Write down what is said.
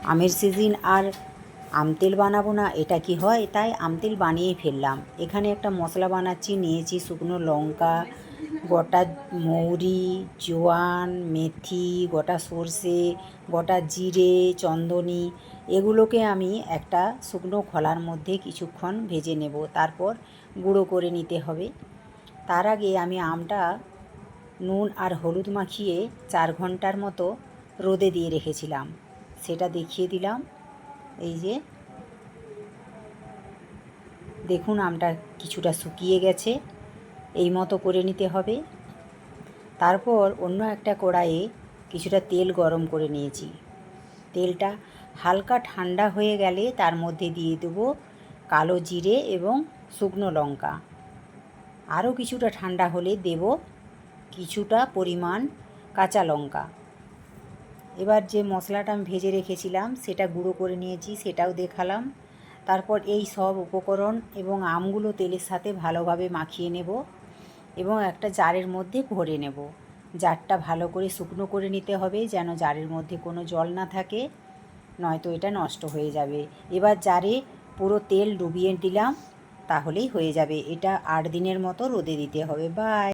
আমের সিজন আর আম তেল বানাবো না, এটা কি হয়, তাই আম তেল বানিয়ে ফেললাম। এখানে একটা মশলা বানাচ্ছি, নিয়েছি শুকনো লঙ্কা, গোটা মৌরি, জোয়ান, মেথি, গোটা সর্ষে, গোটা জিরে, চন্দনী, এগুলোকে আমি একটা শুকনো খোলার মধ্যে কিছুক্ষণ ভেজে নেব, তারপর গুঁড়ো করে নিতে হবে। তার আগে আমি আমটা নুন আর হলুদ মাখিয়ে 4 ঘন্টার মতো রোদে দিয়ে রেখেছিলাম, সেটা দেখিয়ে দিলাম। এই যে দেখুন, আমটা কিছুটা শুকিয়ে গেছে, এই মতো করে নিতে হবে। তারপর অন্য একটা কড়াইয়ে কিছুটা তেল গরম করে নিয়েছি। তেলটা হালকা ঠান্ডা হয়ে গেলে তার মধ্যে দিয়ে দেবো কালো জিরে এবং শুকনো লঙ্কা। আরও কিছুটা ঠান্ডা হলে দেব কিছুটা পরিমাণ কাঁচা লঙ্কা। এবার যে মশলাটা আমি ভেজে রেখেছিলাম সেটা গুঁড়ো করে নিয়েছি, সেটাও দেখালাম। তারপর এই সব উপকরণ এবং আমগুলো তেলের সাথে ভালোভাবে মাখিয়ে নেব এবং একটা জারের মধ্যে ভরে নেব। জারটা ভালো করে শুকনো করে নিতে হবে, যেন জারের মধ্যে কোনো জল না থাকে, নয়তো এটা নষ্ট হয়ে যাবে। এবার জারে পুরো তেল ডুবিয়ে দিলাম, তাহলেই হয়ে যাবে। এটা 8 দিনের মতো রোদে দিতে হবে। বাই।